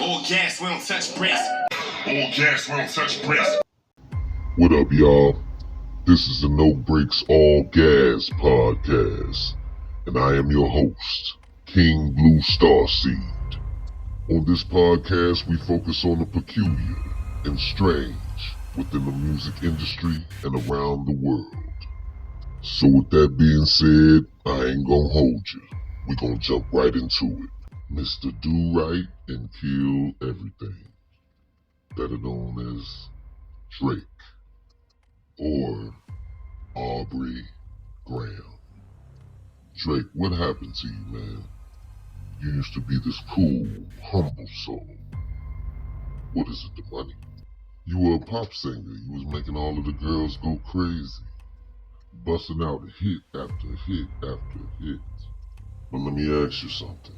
All gas, we don't touch brakes. All gas, we don't touch brakes. What up, y'all? This is the No Brakes All Gas podcast, and I am your host, King Blue Starseed. On this podcast, we focus on the peculiar and strange within the music industry and around the world. So with that being said, I ain't gonna hold you. We gonna jump right into it. Mr. Do Right and Kill Everything, better known as Drake, or Aubrey Graham. Drake, what happened to you, man? You used to be this cool, humble soul. What is it, the money? You were a pop singer. You was making all of the girls go crazy, busting out hit after hit after hit. But let me ask you something.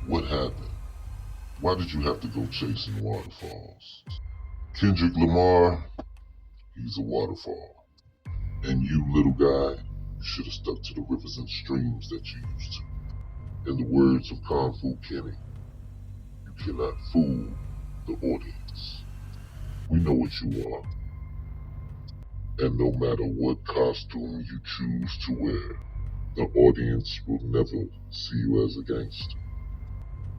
What happened? Why did you have to go chasing waterfalls? Kendrick Lamar, he's a waterfall. And you, little guy, you should have stuck to the rivers and streams that you used to. In the words of Kung Fu Kenny, you cannot fool the audience. We know what you are. And no matter what costume you choose to wear, the audience will never see you as a gangster.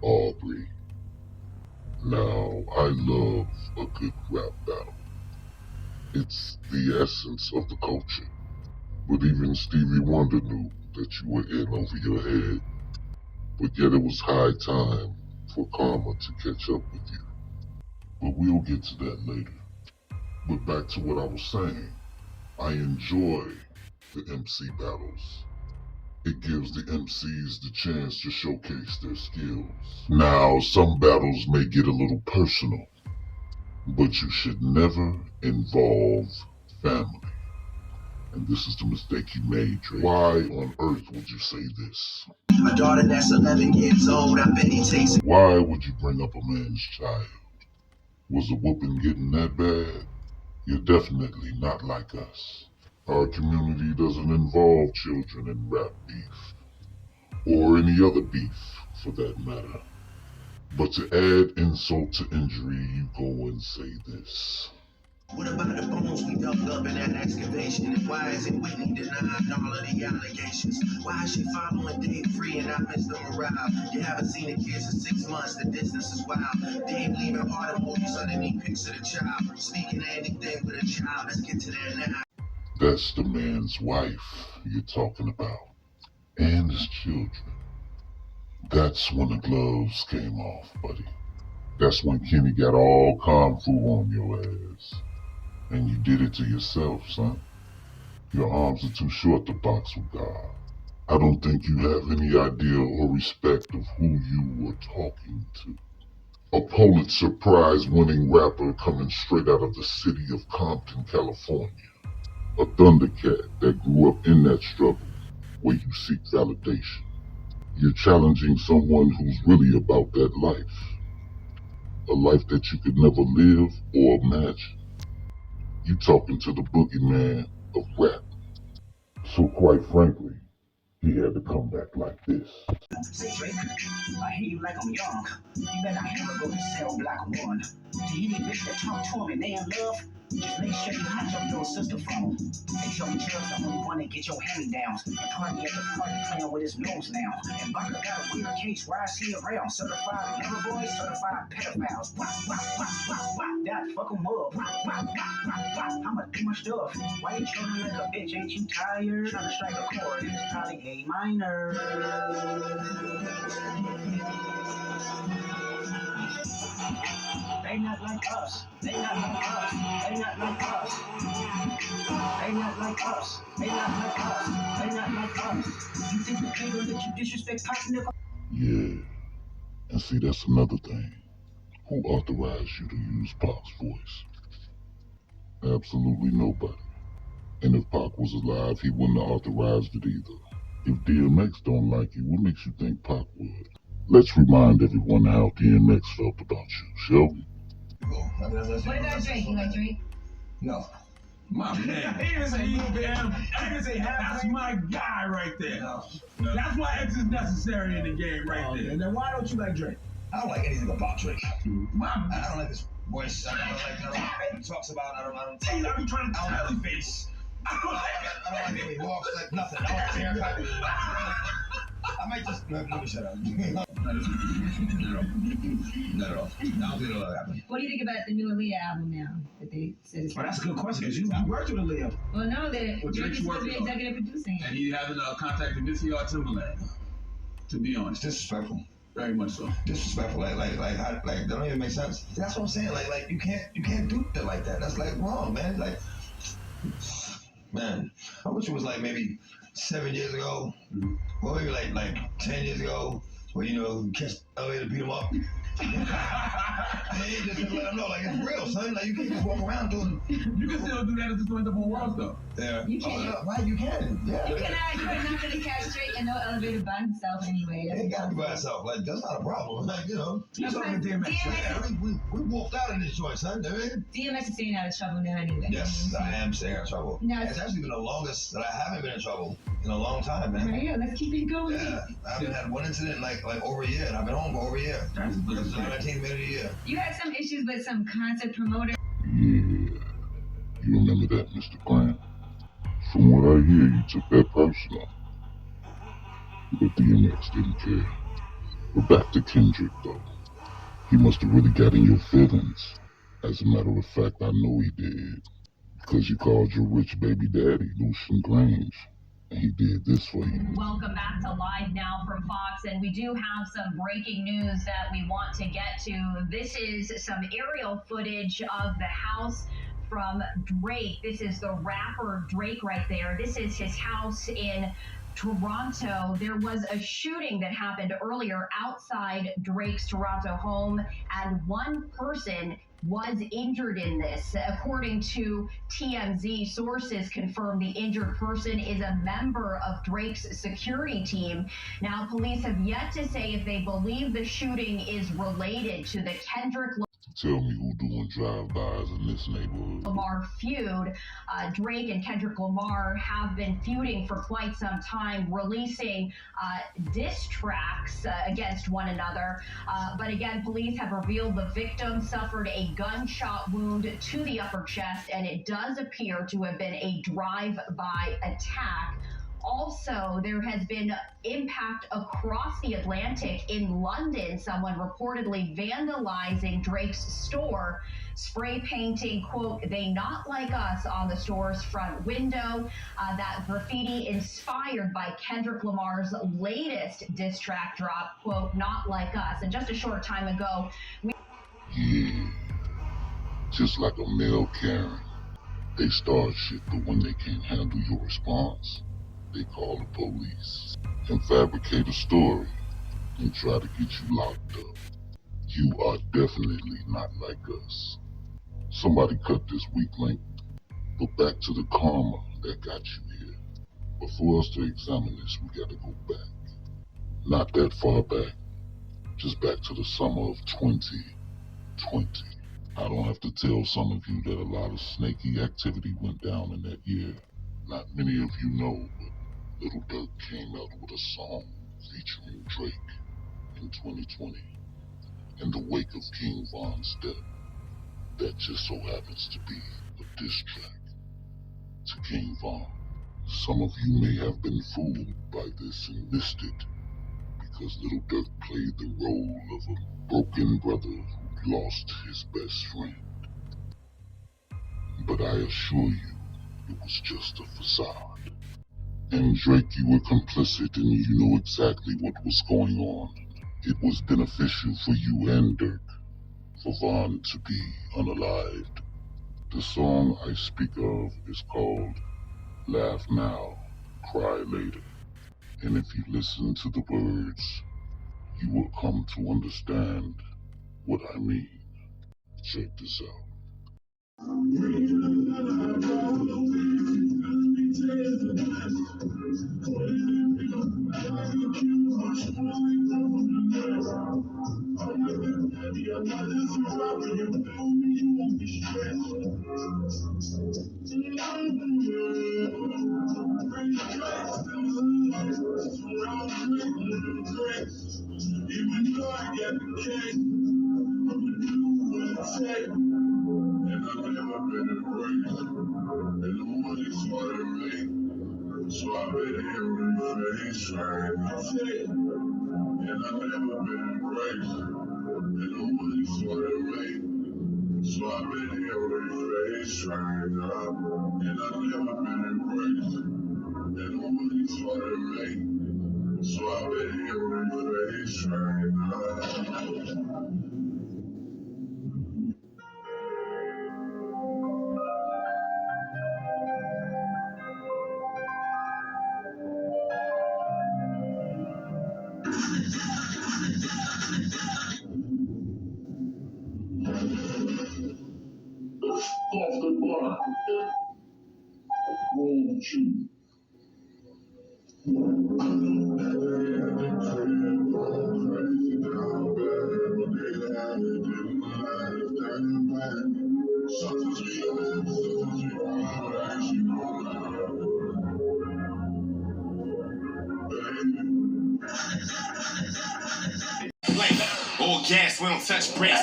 Aubrey. Now, I love a good rap battle. It's the essence of the culture. But even Stevie Wonder knew that you were in over your head. But yet it was high time for karma to catch up with you. But we'll get to that later. But back to what I was saying. I enjoy the MC battles. It gives the MCs the chance to showcase their skills. Now, some battles may get a little personal, but you should never involve family. And this is the mistake you made, Drake. Why on earth would you say this? My daughter that's 11 years old, I bet he takes it. Why would you bring up a man's child? Was the whooping getting that bad? You're definitely not like us. Our community doesn't involve children in rap beef, or any other beef for that matter. But to add insult to injury, you go and say this. What about the bones we dug up in that excavation? And why is it Whitney denying all of the allegations? Why is she following Dave free and I miss the morale? You haven't seen the kids in 6 months, the distance is wild. Dave leaving harder movies underneath pics of the child. Speaking of anything with a child, let's get to that now. That's the man's wife you're talking about, and his children. That's when the gloves came off, buddy. That's when Kenny got all kung fu on your ass. And you did it to yourself, son. Your arms are too short to box with God. I don't think you have any idea or respect of who you were talking to. A Pulitzer Prize winning rapper coming straight out of the city of Compton, California. A Thundercat that grew up in that struggle where you seek validation. You're challenging someone who's really about that life. A life that you could never live or imagine. You talking to the boogeyman of rap. So quite frankly, he had to come back like this. Say Drake, I hear you like I'm young. You better never go to cell block 1. To any bitch that talk to him and they in love, just make sure you hot up your sister phone. They tell me Jill's the only one that get your hand-me-downs. And party at the party playing with his nose now. And Baka got a weird case, why is he around? Certified lover boys, certified pedophiles. Wah, wah, wah, wah, wah. That fuck 'em up. Wah, wah, wah, wah, wah. I'ma do my stuff. Why you chilling like a bitch? Ain't you tired? Trying to strike a chord, and it's probably A minor. They not like us. They not like us. They not like us. They not like us. They not like us. They not like us. You think the paper that you disrespect Pop, nigga? Yeah, and see, that's another thing. Who authorized you to use Pac's voice? Absolutely nobody. And if Pac was alive, he wouldn't have authorized it either. If DMX don't like you, what makes you think Pac would? Let's remind everyone how DMX felt about you, shall we? What about Drake? You like Drake? No. My man. He didn't say you, man. I didn't say that's my guy right there. No. That's why X is necessary in the game right there. And then why don't you like Drake? I don't like anything about Drake. I don't like his voice. I don't like he talks about. I don't tell you. I be trying to tell his face. I don't like the way he walks. Like nothing. I don't like his haircut. I might just let me shut up. Not at all. I don't think it'll happen. What do you think about the new Aaliyah album now that they said it's Well, that's a good question because you worked with Aaliyah. Well, no, Drake Drake's is supposed to be working on it. executive producing And it. he hasn't contacted Missy or Timberland. To be honest, disrespectful. Very much so. Disrespectful. Like that don't even make sense. That's what I'm saying. Like you can't do it like that. That's like wrong, man. Like, man, I wish it was like maybe 7 years ago, or maybe like 10 years ago, where you catch Aaliyah to beat him up. They just let them know, like, it's real, son. Like, you can't just walk around doing. You can still do that at the 24 World though. Yeah. You can. Right, you can. Yeah. You are not going to catch Drake in no elevator by himself anyway. It ain't got to be by itself. Like, that's not a problem. Like, you talking to DMX. DMX. We walked out in this joint, son. DMX is staying out of trouble now anyway. Yes, I am staying out of trouble. No, It's actually been the longest that I haven't been in trouble in a long time, man. Right, yeah, let's keep it going. Yeah, I haven't had one incident in like over a year, and I've been home for over a year. This is the 19th minute of the year. You had some issues with some concert promoter. Yeah, you remember that, Mr. Grant? From what I hear, you took that personal. But DMX didn't care. But back to Kendrick, though. He must have really got in your feelings. As a matter of fact, I know he did. Because you called your rich baby daddy Lucian Grange. And he did this for you. Welcome back to Live Now from Fox, and we do have some breaking news that we want to get to. This is some aerial footage of the house from Drake. This is the rapper Drake right there. This is his house in Toronto. There was a shooting that happened earlier outside Drake's Toronto home, and one person was injured in this. According to TMZ, sources confirm the injured person is a member of Drake's security team. Now, police have yet to say if they believe the shooting is related to the Kendrick Tell me who doing drive-bys in this neighborhood. Lamar feud. Drake and Kendrick Lamar have been feuding for quite some time, releasing diss tracks against one another. But again, police have revealed the victim suffered a gunshot wound to the upper chest, and it does appear to have been a drive-by attack. Also, there has been impact across the Atlantic. In London, someone reportedly vandalizing Drake's store, spray painting, quote, "They not like us" on the store's front window. That graffiti inspired by Kendrick Lamar's latest diss track drop, quote, "Not like us." And just a short time ago, Yeah, just like a male Karen. They start shit, but when they can't handle your response, they call the police and fabricate a story and try to get you locked up. You are definitely not like us. Somebody cut this weak link, but back to the karma that got you here. But for us to examine this, we gotta go back. Not that far back, just back to the summer of 2020. I don't have to tell some of you that a lot of snaky activity went down in that year. Not many of you know, but Little Durk came out with a song featuring Drake in 2020 in the wake of King Von's death. That just so happens to be a diss track to King Von. Some of you may have been fooled by this and missed it because Little Durk played the role of a broken brother who lost his best friend. But I assure you, it was just a facade. And Drake, you were complicit and you know exactly what was going on. It was beneficial for you and Durk for Von to be unalived. The song I speak of is called Laugh Now, Cry Later. And if you listen to the words, you will come to understand what I mean. Check this out. Even though I got the cake, I'ma do what I say. And I've never been embraced. And the money's smarter than me. So I bet every face trying to say. And I've never been embraced. And the money's smarter than me. So I bet every face trying to. And I've never been embraced. And the money's smarter than me. So I bet every face trying to. Off the bar. Won't you? Like, all gas, we don't touch brakes.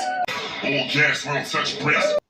All gas, we don't touch brakes.